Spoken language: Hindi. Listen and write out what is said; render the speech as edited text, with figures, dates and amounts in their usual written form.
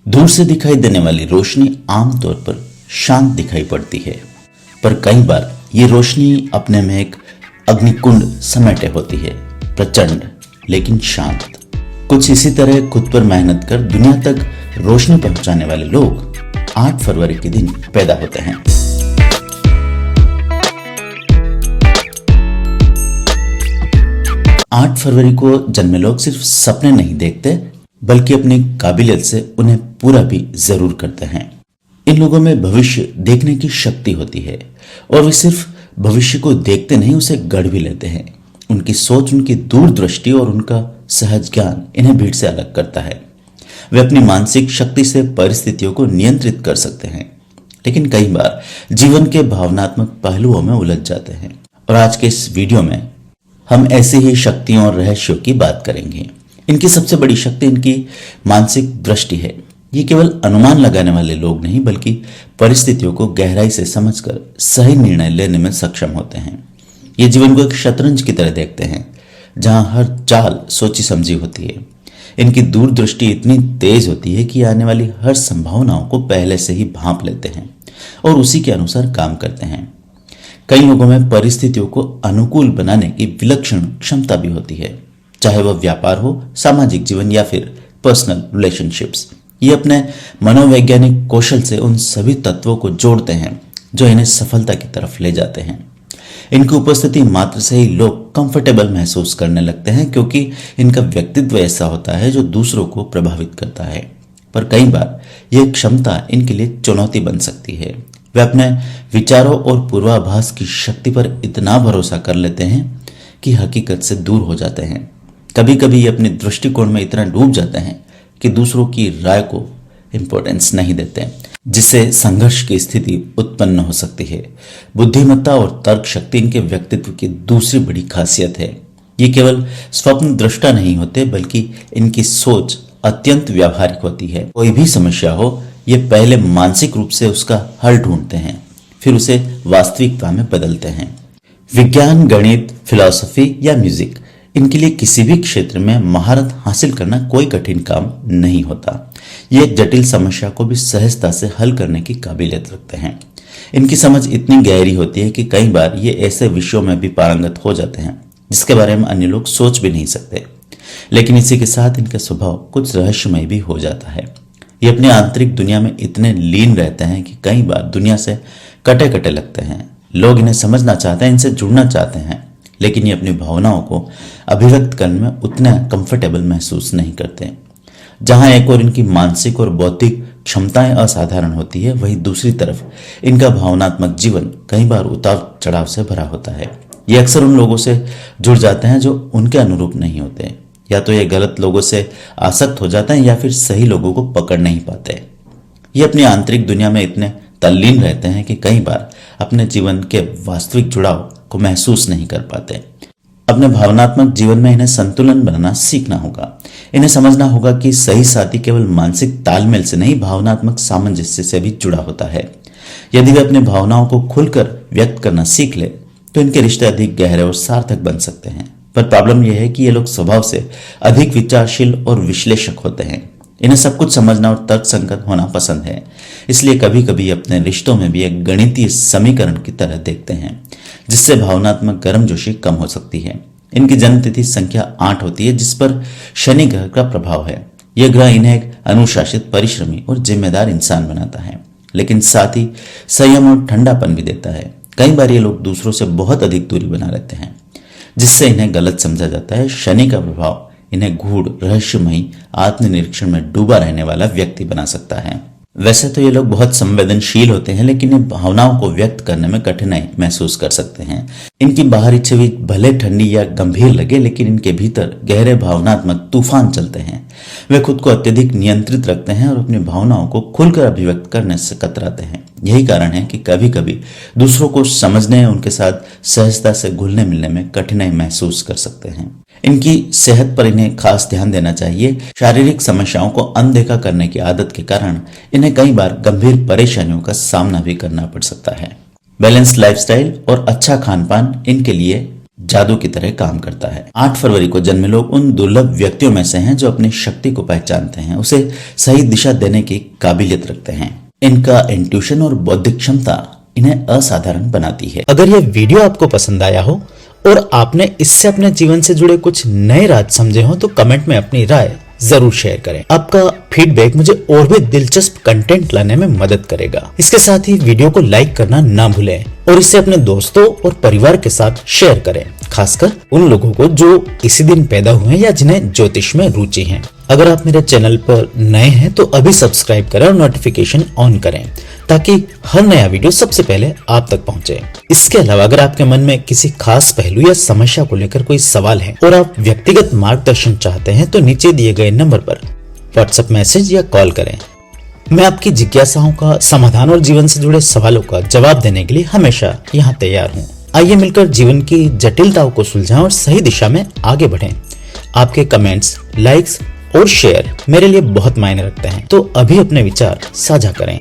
दूर से दिखाई देने वाली रोशनी आमतौर पर शांत दिखाई पड़ती है, पर कई बार ये रोशनी अपने में एक अग्निकुंड समेटे होती है, प्रचंड लेकिन शांत। कुछ इसी तरह खुद पर मेहनत कर दुनिया तक रोशनी पहुंचाने वाले लोग 8 फरवरी के दिन पैदा होते हैं। आठ फरवरी को जन्मे लोग सिर्फ सपने नहीं देखते बल्कि अपनी काबिलियत से उन्हें पूरा भी जरूर करते हैं। इन लोगों में भविष्य देखने की शक्ति होती है और वे सिर्फ भविष्य को देखते नहीं, उसे गढ़ भी लेते हैं। उनकी सोच, उनकी दूरदृष्टि और उनका सहज ज्ञान इन्हें भीड़ से अलग करता है। वे अपनी मानसिक शक्ति से परिस्थितियों को नियंत्रित कर सकते हैं, लेकिन कई बार जीवन के भावनात्मक पहलुओं में उलझ जाते हैं। और आज के इस वीडियो में हम ऐसी ही शक्तियों और रहस्यों की बात करेंगे। इनकी सबसे बड़ी शक्ति इनकी मानसिक दृष्टि है। ये केवल अनुमान लगाने वाले लोग नहीं बल्कि परिस्थितियों को गहराई से समझकर सही निर्णय लेने में सक्षम होते हैं। ये जीवन को एक शतरंज की तरह देखते हैं जहां हर चाल सोची समझी होती है। इनकी दूरदृष्टि इतनी तेज होती है कि आने वाली हर संभावनाओं को पहले से ही भांप लेते हैं और उसी के अनुसार काम करते हैं। कई लोगों में परिस्थितियों को अनुकूल बनाने की विलक्षण क्षमता भी होती है, चाहे वह व्यापार हो, सामाजिक जीवन या फिर पर्सनल रिलेशनशिप्स। ये अपने मनोवैज्ञानिक कौशल से उन सभी तत्वों को जोड़ते हैं जो इन्हें सफलता की तरफ ले जाते हैं। इनकी उपस्थिति मात्र से ही लोग कंफर्टेबल महसूस करने लगते हैं, क्योंकि इनका व्यक्तित्व ऐसा होता है जो दूसरों को प्रभावित करता है। पर कई बार यह क्षमता इनके लिए चुनौती बन सकती है। वे अपने विचारों और पूर्वाभास की शक्ति पर इतना भरोसा कर लेते हैं कि हकीकत से दूर हो जाते हैं। कभी कभी ये अपने दृष्टिकोण में इतना डूब जाते हैं कि दूसरों की राय को इंपॉर्टेंस नहीं देते, जिससे संघर्ष की स्थिति उत्पन्न हो सकती है। बुद्धिमत्ता और तर्क शक्ति इनके व्यक्तित्व की दूसरी बड़ी खासियत है। ये केवल स्वप्न दृष्टा नहीं होते बल्कि इनकी सोच अत्यंत व्यावहारिक होती है। कोई भी समस्या हो, ये पहले मानसिक रूप से उसका हल ढूंढते हैं, फिर उसे वास्तविकता में बदलते हैं। विज्ञान, गणित, फिलॉसफी या म्यूजिक, इनके लिए किसी भी क्षेत्र में महारत हासिल करना कोई कठिन काम नहीं होता। ये एक जटिल समस्या को भी सहजता से हल करने की काबिलियत रखते हैं। इनकी समझ इतनी गहरी होती है कि कई बार ये ऐसे विषयों में भी पारंगत हो जाते हैं जिसके बारे में अन्य लोग सोच भी नहीं सकते। लेकिन इसी के साथ इनका स्वभाव कुछ रहस्यमय भी हो जाता है। ये अपनी आंतरिक दुनिया में इतने लीन रहते हैं कि कई बार दुनिया से कटे कटे लगते हैं। लोग इन्हें समझना चाहते हैं, इनसे जुड़ना चाहते हैं, लेकिन ये अपनी भावनाओं को अभिव्यक्त करने में उतना कंफर्टेबल महसूस नहीं करते। जहां एक और इनकी मानसिक और बौद्धिक क्षमताएं असाधारण होती है, वहीं दूसरी तरफ इनका भावनात्मक जीवन कई बार उतार चढ़ाव से भरा होता है। ये अक्सर उन लोगों से जुड़ जाते हैं जो उनके अनुरूप नहीं होते, या तो ये गलत लोगों से आसक्त हो जाते हैं या फिर सही लोगों को पकड़ नहीं पाते। ये अपनी आंतरिक दुनिया में इतने तल्लीन रहते हैं कि कई बार अपने जीवन के वास्तविक जुड़ाव को महसूस नहीं कर पाते। अपने भावनात्मक जीवन में इन्हें संतुलन बनाना सीखना होगा। इन्हें समझना होगा कि सही साथी केवल मानसिक तालमेल से नहीं, भावनात्मक सामंजस्य से भी जुड़ा होता है। यदि वे अपनी भावनाओं को खुलकर व्यक्त करना सीख ले तो इनके रिश्ते अधिक गहरे और सार्थक बन सकते हैं। पर प्रॉब्लम यह है कि ये लोग स्वभाव से अधिक विचारशील और विश्लेषक होते हैं। इन्हें सब कुछ समझना और तर्कसंगत होना पसंद है, इसलिए कभी कभी अपने रिश्तों में भी एक गणितीय समीकरण की तरह देखते हैं, जिससे भावनात्मक गर्मजोशी कम हो सकती है। इनकी जन्मतिथि संख्या 8 होती है, जिस पर शनि ग्रह का प्रभाव है। यह ग्रह इन्हें एक अनुशासित, परिश्रमी और जिम्मेदार इंसान बनाता है, लेकिन साथ ही संयम और ठंडापन भी देता है। कई बार ये लोग दूसरों से बहुत अधिक दूरी बना लेते हैं, जिससे इन्हें गलत समझा जाता है। शनि का प्रभाव इन्हें गूढ़, रहस्यमयी, आत्मनिरीक्षण में डूबा रहने वाला व्यक्ति बना सकता है। वैसे तो ये लोग बहुत संवेदनशील होते हैं, लेकिन ये भावनाओं को व्यक्त करने में कठिनाई महसूस कर सकते हैं। इनकी बाहरी छवि भले ठंडी या गंभीर लगे, लेकिन इनके भीतर गहरे भावनात्मक तूफान चलते हैं। वे खुद को अत्यधिक नियंत्रित रखते हैं और अपनी भावनाओं को खुलकर अभिव्यक्त करने से कतराते हैं। यही कारण है कि कभी कभी दूसरों को समझने, उनके साथ सहजता से घुलने मिलने में कठिनाई महसूस कर सकते हैं। इनकी सेहत पर इन्हें खास ध्यान देना चाहिए। शारीरिक समस्याओं को अनदेखा करने की आदत के कारण इन्हें कई बार गंभीर परेशानियों का सामना भी करना पड़ सकता है। बैलेंस लाइफस्टाइल और अच्छा खान पान इनके लिए जादू की तरह काम करता है। 8 फरवरी को जन्मे लोग उन दुर्लभ व्यक्तियों में से हैं जो अपनी शक्ति को पहचानते हैं, उसे सही दिशा देने की काबिलियत रखते हैं। इनका इंट्यूशन और बौद्धिक क्षमता इन्हें असाधारण बनाती है। अगर ये वीडियो आपको पसंद आया हो और आपने इससे अपने जीवन से जुड़े कुछ नए राज समझे हो तो कमेंट में अपनी राय जरूर शेयर करें। आपका फीडबैक मुझे और भी दिलचस्प कंटेंट लाने में मदद करेगा। इसके साथ ही वीडियो को लाइक करना ना भूलें और इसे अपने दोस्तों और परिवार के साथ शेयर करें, खासकर उन लोगों को जो इसी दिन पैदा हुए हैं या जिन्हें ज्योतिष में रुचि है। अगर आप मेरे चैनल पर नए हैं तो अभी सब्सक्राइब करें और नोटिफिकेशन ऑन करें ताकि हर नया वीडियो सबसे पहले आप तक पहुंचे। इसके अलावा अगर आपके मन में किसी खास पहलू या समस्या को लेकर कोई सवाल है और आप व्यक्तिगत मार्गदर्शन चाहते हैं तो नीचे दिए गए नंबर पर व्हाट्सएप मैसेज या कॉल करें। मैं आपकी जिज्ञासाओं का समाधान और जीवन से जुड़े सवालों का जवाब देने के लिए हमेशा यहाँ तैयार हूँ। आइए मिलकर जीवन की जटिलताओं को सुलझाएं और सही दिशा में आगे बढ़ें। आपके कमेंट्स, लाइक्स और शेयर मेरे लिए बहुत मायने रखते हैं, तो अभी अपने विचार साझा करें।